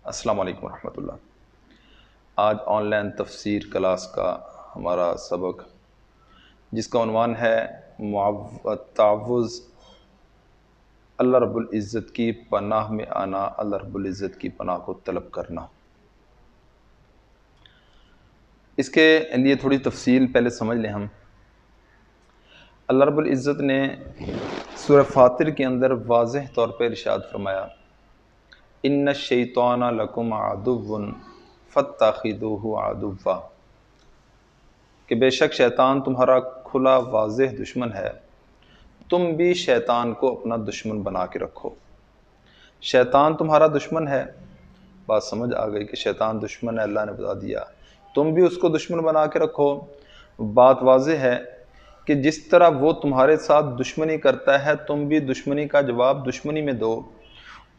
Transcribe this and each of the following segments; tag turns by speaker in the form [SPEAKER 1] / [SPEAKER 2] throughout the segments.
[SPEAKER 1] السلام علیکم ورحمۃ اللہ۔ آج آن لائن تفسیر کلاس کا ہمارا سبق جس کا عنوان ہے تعوذ، اللہ رب العزت کی پناہ میں آنا، اللہ رب العزت کی پناہ کو طلب کرنا۔ اس کے لیے تھوڑی تفصیل پہلے سمجھ لیں ہم۔ اللہ رب العزت نے سورہ فاطر کے اندر واضح طور پر ارشاد فرمایا، ان الشیطان لکم عدو فاتخذوہ عدوا، کہ بے شک شیطان تمہارا کھلا واضح دشمن ہے، تم بھی شیطان کو اپنا دشمن بنا کے رکھو۔ شیطان تمہارا دشمن ہے، بات سمجھ آ گئی کہ شیطان دشمن ہے، اللہ نے بتا دیا، تم بھی اس کو دشمن بنا کے رکھو۔ بات واضح ہے کہ جس طرح وہ تمہارے ساتھ دشمنی کرتا ہے، تم بھی دشمنی کا جواب دشمنی میں دو،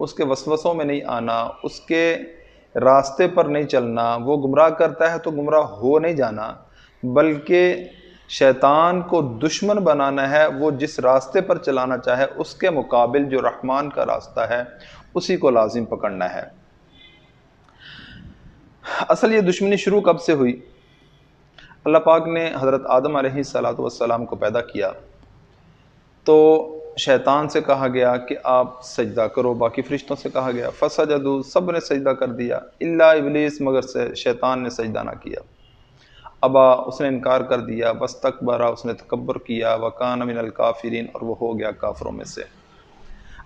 [SPEAKER 1] اس کے وسوسوں میں نہیں آنا، اس کے راستے پر نہیں چلنا۔ وہ گمراہ کرتا ہے تو گمراہ ہو نہیں جانا، بلکہ شیطان کو دشمن بنانا ہے۔ وہ جس راستے پر چلانا چاہے اس کے مقابل جو رحمان کا راستہ ہے اسی کو لازم پکڑنا ہے۔ اصل یہ دشمنی شروع کب سے ہوئی؟ اللہ پاک نے حضرت آدم علیہ السلام کو پیدا کیا تو شیطان سے کہا گیا کہ آپ سجدہ کرو، باقی فرشتوں سے کہا گیا فسجدوا، سب نے سجدہ کر دیا الا ابلیس، مگر سے شیطان نے سجدہ نہ کیا۔ ابا، اس نے انکار کر دیا، واستکبر، اس نے تکبر کیا، وکان من الکافرین، اور وہ ہو گیا کافروں میں سے۔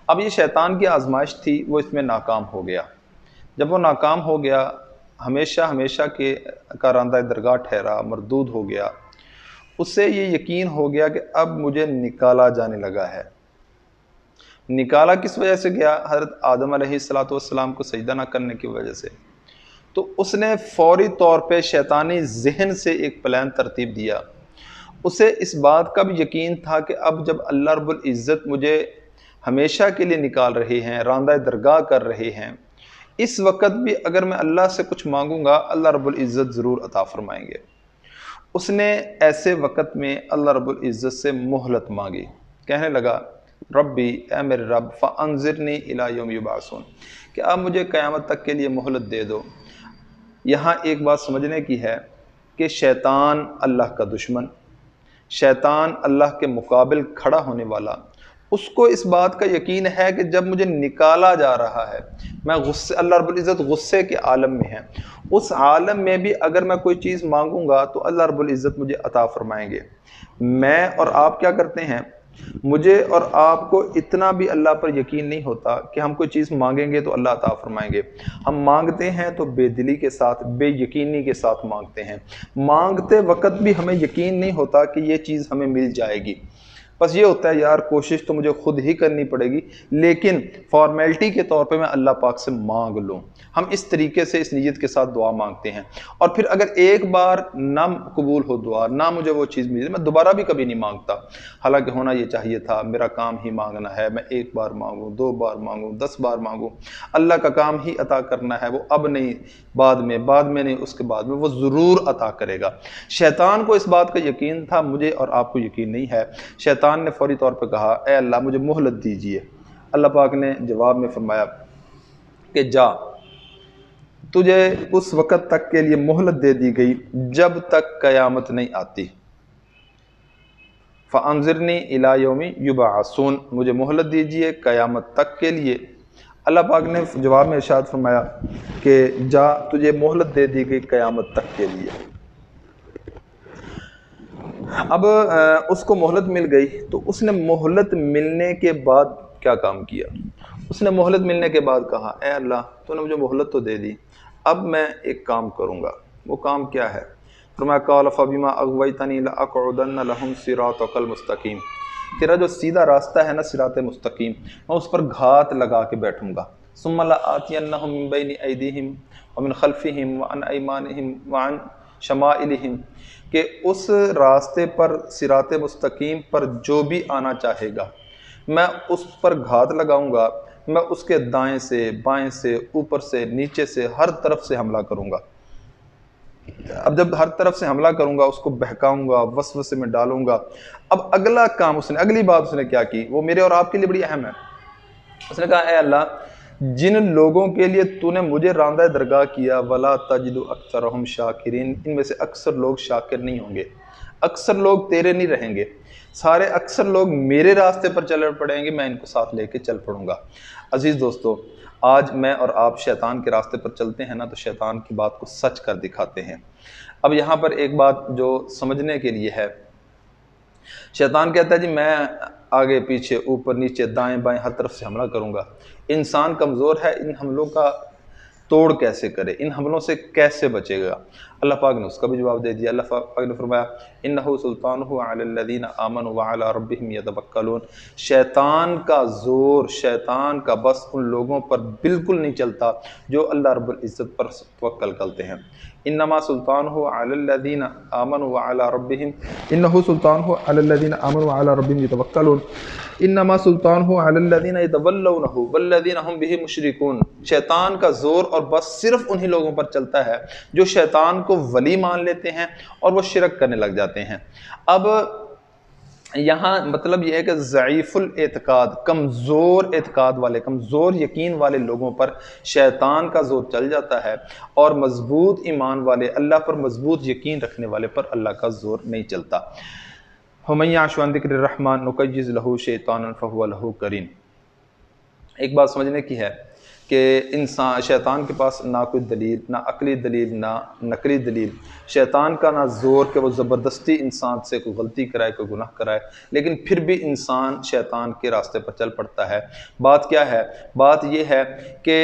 [SPEAKER 1] اب یہ شیطان کی آزمائش تھی، وہ اس میں ناکام ہو گیا۔ جب وہ ناکام ہو گیا، ہمیشہ کے کا راندہ درگاہ ٹھہرا، مردود ہو گیا۔ اس سے یہ یقین ہو گیا کہ اب مجھے نکالا جانے لگا ہے۔ نکالا کس وجہ سے گیا؟ حضرت آدم علیہ السلام کو سجدہ نہ کرنے کی وجہ سے۔ تو اس نے فوری طور پہ شیطانی ذہن سے ایک پلان ترتیب دیا۔ اسے اس بات کا بھی یقین تھا کہ اب جب اللہ رب العزت مجھے ہمیشہ کے لیے نکال رہے ہیں، راندہ درگاہ کر رہے ہیں، اس وقت بھی اگر میں اللہ سے کچھ مانگوں گا اللہ رب العزت ضرور عطا فرمائیں گے۔ اس نے ایسے وقت میں اللہ رب العزت سے مہلت مانگی، کہنے لگا ربی، اے میرے رب، فانظرنی الی یوم یبعثون، کہ آپ مجھے قیامت تک کے لیے مہلت دے دو۔ یہاں ایک بات سمجھنے کی ہے کہ شیطان اللہ کا دشمن، شیطان اللہ کے مقابل کھڑا ہونے والا، اس کو اس بات کا یقین ہے کہ جب مجھے نکالا جا رہا ہے، میں غصے، اللہ رب العزت غصے کے عالم میں ہے، اس عالم میں بھی اگر میں کوئی چیز مانگوں گا تو اللہ رب العزت مجھے عطا فرمائیں گے۔ میں اور آپ کیا کرتے ہیں؟ مجھے اور آپ کو اتنا بھی اللہ پر یقین نہیں ہوتا کہ ہم کوئی چیز مانگیں گے تو اللہ عطا فرمائیں گے۔ ہم مانگتے ہیں تو بے دلی کے ساتھ، بے یقینی کے ساتھ مانگتے ہیں۔ مانگتے وقت بھی ہمیں یقین نہیں ہوتا کہ یہ چیز ہمیں مل جائے گی، بس یہ ہوتا ہے یار کوشش تو مجھے خود ہی کرنی پڑے گی، لیکن فارمیلٹی کے طور پہ میں اللہ پاک سے مانگ لوں۔ ہم اس طریقے سے اس نیت کے ساتھ دعا مانگتے ہیں، اور پھر اگر ایک بار نہ قبول ہو دعا، نہ مجھے وہ چیز ملی، میں دوبارہ بھی کبھی نہیں مانگتا، حالانکہ ہونا یہ چاہیے تھا، میرا کام ہی مانگنا ہے، میں ایک بار مانگوں، 2 بار مانگوں، 10 بار مانگوں، اللہ کا کام ہی عطا کرنا ہے، وہ اب نہیں، بعد میں نہیں، اس کے بعد میں وہ ضرور عطا کرے گا۔ شیطان کو اس بات کا یقین تھا، مجھے اور آپ کو یقین نہیں ہے۔ شیطان نے فوری طور پہ کہا اے اللہ مجھے مہلت دیجئے۔ اللہ پاک نے جواب میں فرمایا کہ جا، تجھے اس وقت تک کے لیے مہلت دے دی گئی جب تک قیامت نہیں آتی۔ فانظرنی الی یوم یبعثون، مجھے مہلت دیجئے قیامت تک کے لیے۔ اللہ پاک نے جواب میں ارشاد فرمایا کہ جا، تجھے مہلت دے دی گئی قیامت تک کے لیے۔ اب اس کو مہلت مل گئی تو اس نے مہلت ملنے کے بعد کیا کام کیا؟ اس نے مہلت ملنے کے بعد کہا اے اللہ تو نے مجھے مہلت تو دے دی، اب میں ایک کام کروں گا۔ وہ کام کیا ہے؟ فرمایا قال فبما اغویتنی لاقعدن لهم صراطک المستقیم، تیرا جو سیدھا راستہ ہے نا، صراط مستقیم، میں اس پر گھات لگا کے بیٹھوں گا۔ ثم لآتینہم من بین ایدیہم ومن خلفہم وعن ایمانہم وعن شمائلہم، کہ اس راستے پر، صراط مستقیم پر جو بھی آنا چاہے گا میں اس پر گھات لگاؤں گا، میں اس کے دائیں سے، بائیں سے، اوپر سے، نیچے سے، ہر طرف سے حملہ کروں گا۔ اب جب ہر طرف سے حملہ کروں گا، اس کو بہکاؤں گا، وسوسے میں ڈالوں گا۔ اب اگلا کام اس نے، اگلی بات اس نے کیا کی، وہ میرے اور آپ کے لیے بڑی اہم ہے۔ اس نے کہا اے اللہ جن لوگوں کے لیے تو نے مجھے راندہ درگاہ کیا ولا تجد اکثرہم شاکرین، ان میں سے اکثر لوگ شاکر نہیں ہوں گے، اکثر لوگ تیرے نہیں رہیں گے، سارے اکثر لوگ میرے راستے پر چل پڑیں گے، میں ان کو ساتھ لے کے چل پڑوں گا۔ عزیز دوستو، آج میں اور آپ شیطان کے راستے پر چلتے ہیں نا تو شیطان کی بات کو سچ کر دکھاتے ہیں۔ اب یہاں پر ایک بات جو سمجھنے کے لیے ہے، شیطان کہتا ہے جی میں آگے پیچھے اوپر نیچے دائیں بائیں ہر طرف سے حملہ کروں گا۔ انسان کمزور ہے، ان حملوں کا توڑ کیسے کرے، ان حملوں سے کیسے بچے گا؟ اللہ پاک نے اس کا بھی جواب دے دیا۔ اللہ پاک نے فرمایا انہ سلطانہ علی الذین آمنوا وعلی ربہم یتوکلون، شیطان کا زور، شیطان کا بس ان لوگوں پر بالکل نہیں چلتا جو اللہ رب العزت پر توکل کرتے ہیں۔ انما سلطانہ علی الذین آمنوا وعلی ربہم، انہ سلطانہ علی الذین آمنوا وعلی ربہم یتوکلون، انما سلطانہ علی الذین یتولونہ والذین هم بہ مشرکون، شیطان کا زور اور بس صرف انہی لوگوں پر چلتا ہے جو شیطان کو ولی مان لیتے ہیں اور وہ شرک کرنے لگ جاتے ہیں۔ اب یہاں مطلب یہ ہے کہ ضعیف الاعتقاد، کمزور اعتقاد والے، کمزور یقین والے لوگوں پر شیطان کا زور چل جاتا ہے، اور مضبوط ایمان والے، اللہ پر مضبوط یقین رکھنے والے پر اللہ کا زور نہیں چلتا۔ وَمَن يَعْشُ عَن ذِكْرِ الرَّحْمَٰنِ نُقَيِّضْ لَهُ شَيْطَانًا فَهُوَ لَهُ قَرِينٌ۔ ایک بات سمجھنے کی ہے کہ شیطان کے پاس نہ کوئی دلیل، نہ عقلی دلیل، نہ نقلی دلیل، شیطان کا نہ زور کہ وہ زبردستی انسان سے کوئی غلطی کرائے، کوئی گناہ کرائے، لیکن پھر بھی انسان شیطان کے راستے پر چل پڑتا ہے۔ بات کیا ہے؟ بات یہ ہے کہ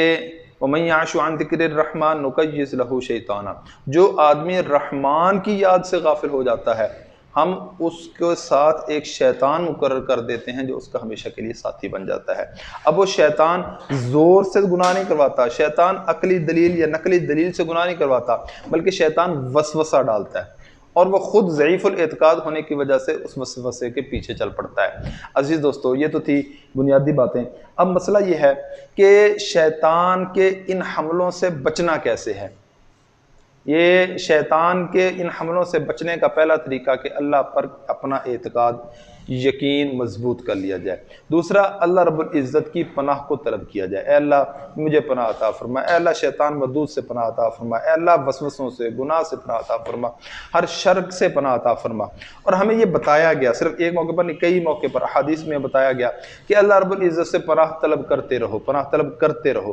[SPEAKER 1] وَمَن يَعْشُ عَن ذِكْرِ الرَّحْمَٰنِ نُقَيِّضْ لَهُ شَيْطَانًا، جو آدمی رحمان کی یاد سے غافل ہو جاتا ہے، ہم اس کے ساتھ ایک شیطان مقرر کر دیتے ہیں جو اس کا ہمیشہ کے لیے ساتھی بن جاتا ہے۔ اب وہ شیطان زور سے گناہ نہیں کرواتا، شیطان عقلی دلیل یا نقلی دلیل سے گناہ نہیں کرواتا، بلکہ شیطان وسوسہ ڈالتا ہے، اور وہ خود ضعیف الاعتقاد ہونے کی وجہ سے اس وسوسے کے پیچھے چل پڑتا ہے۔ عزیز دوستو، یہ تو تھی بنیادی باتیں۔ اب مسئلہ یہ ہے کہ شیطان کے ان حملوں سے بچنا کیسے ہے۔ یہ شیطان کے ان حملوں سے بچنے کا پہلا طریقہ کہ اللہ پر اپنا اعتقاد، یقین مضبوط کر لیا جائے۔ دوسرا، اللہ رب العزت کی پناہ کو طلب کیا جائے، اے اللہ مجھے پناہ عطا فرما، اے اللہ شیطان مردود سے پناہ عطا فرما، اے اللہ وسوسوں سے، گناہ سے پناہ عطا فرما، ہر شر سے پناہ عطا فرما۔ اور ہمیں یہ بتایا گیا، صرف ایک موقع پر نہیں، کئی موقع پر احادیث میں بتایا گیا کہ اللہ رب العزت سے پناہ طلب کرتے رہو، پناہ طلب کرتے رہو۔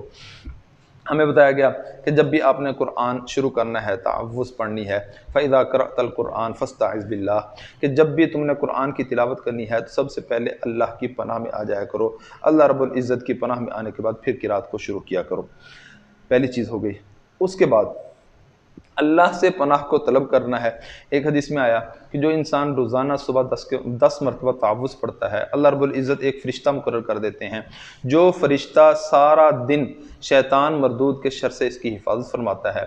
[SPEAKER 1] ہمیں بتایا گیا کہ جب بھی آپ نے قرآن شروع کرنا ہے، تعوذ پڑھنی ہے، فَإِذَا قَرَأْتَ الْقُرْآنَ فَاسْتَعِذْ بِاللَّهِ، کہ جب بھی تم نے قرآن کی تلاوت کرنی ہے تو سب سے پہلے اللہ کی پناہ میں آ جایا کرو، اللہ رب العزت کی پناہ میں آنے کے بعد پھر قرات کو شروع کیا کرو۔ پہلی چیز ہو گئی۔ اس کے بعد اللہ سے پناہ کو طلب کرنا ہے۔ ایک حدیث میں آیا کہ جو انسان روزانہ صبح 10 مرتبہ تعوذ پڑھتا ہے، اللہ رب العزت ایک فرشتہ مقرر کر دیتے ہیں، جو فرشتہ سارا دن شیطان مردود کے شر سے اس کی حفاظت فرماتا ہے،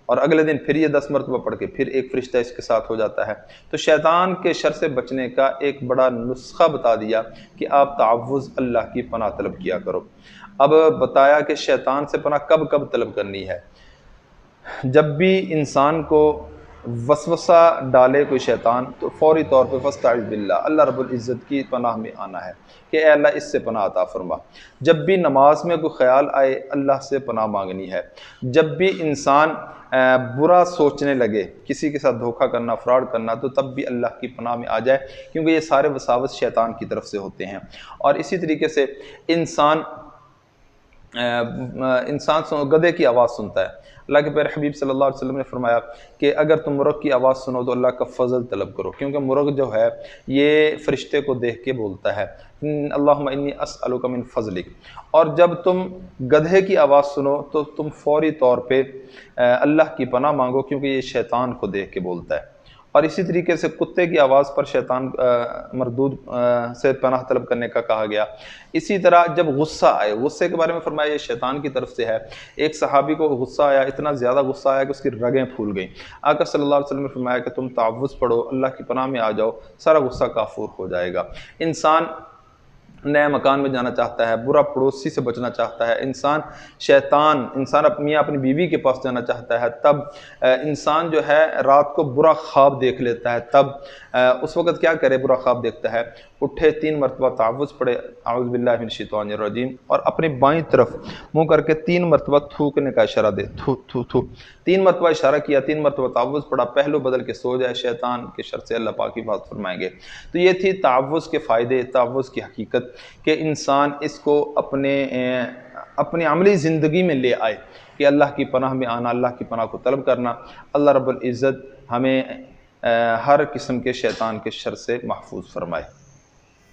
[SPEAKER 1] اور اگلے دن پھر یہ 10 مرتبہ پڑھ کے پھر ایک فرشتہ اس کے ساتھ ہو جاتا ہے۔ تو شیطان کے شر سے بچنے کا ایک بڑا نسخہ بتا دیا کہ آپ تعوذ، اللہ کی پناہ طلب کیا کرو۔ اب بتایا کہ شیطان سے پناہ کب کب طلب کرنی ہے۔ جب بھی انسان کو وسوسہ ڈالے کوئی شیطان تو فوری طور پہ فاستعذ باللہ، اللہ رب العزت کی پناہ میں آنا ہے کہ اے اللہ اس سے پناہ عطا فرما۔ جب بھی نماز میں کوئی خیال آئے، اللہ سے پناہ مانگنی ہے۔ جب بھی انسان برا سوچنے لگے، کسی کے ساتھ دھوکہ کرنا، فراڈ کرنا، تو تب بھی اللہ کی پناہ میں آ جائے، کیونکہ یہ سارے وساوس شیطان کی طرف سے ہوتے ہیں۔ اور اسی طریقے سے انسان گدھے کی آواز سنتا ہے۔ اللہ کے پیارے حبیب صلی اللہ علیہ وسلم نے فرمایا کہ اگر تم مرغ کی آواز سنو تو اللہ کا فضل طلب کرو، کیونکہ مرغ جو ہے یہ فرشتے کو دیکھ کے بولتا ہے اللہم انی اسألک من فضلک۔ اور جب تم گدھے کی آواز سنو تو تم فوری طور پہ اللہ کی پناہ مانگو، کیونکہ یہ شیطان کو دیکھ کے بولتا ہے۔ اور اسی طریقے سے کتے کی آواز پر شیطان مردود سے پناہ طلب کرنے کا کہا گیا۔ اسی طرح جب غصہ آئے، غصے کے بارے میں فرمایا یہ شیطان کی طرف سے ہے۔ ایک صحابی کو غصہ آیا، اتنا زیادہ غصہ آیا کہ اس کی رگیں پھول گئیں۔ آقا صلی اللہ علیہ وسلم نے فرمایا کہ تم تعوذ پڑھو، اللہ کی پناہ میں آ جاؤ، سارا غصہ کافور ہو جائے گا۔ انسان نئے مکان میں جانا چاہتا ہے، برا پڑوسی سے بچنا چاہتا ہے، انسان اپنی بیوی کے پاس جانا چاہتا ہے، تب انسان جو ہے رات کو برا خواب دیکھ لیتا ہے، تب اس وقت کیا کرے؟ برا خواب دیکھتا ہے، اٹھے 3 مرتبہ تعوذ پڑھے، اعوذ باللہ من الشیطان الرجیم، اور اپنی بائیں طرف منہ کر کے 3 مرتبہ تھوکنے کا اشارہ دے، تھو تھو تھو 3 مرتبہ اشارہ کیا، 3 مرتبہ تعوذ پڑھا، پہلو بدل کے سو جائے، شیطان کے شر سے اللہ پاک حفاظت فرمائیں گے۔ تو یہ تھی تعوذ کے فائدے، تعوذ کی حقیقت، کہ انسان اس کو اپنے عملی زندگی میں لے آئے، کہ اللہ کی پناہ میں آنا، اللہ کی پناہ کو طلب کرنا۔ اللہ رب العزت ہمیں ہر قسم کے شیطان کے شر سے محفوظ فرمائے۔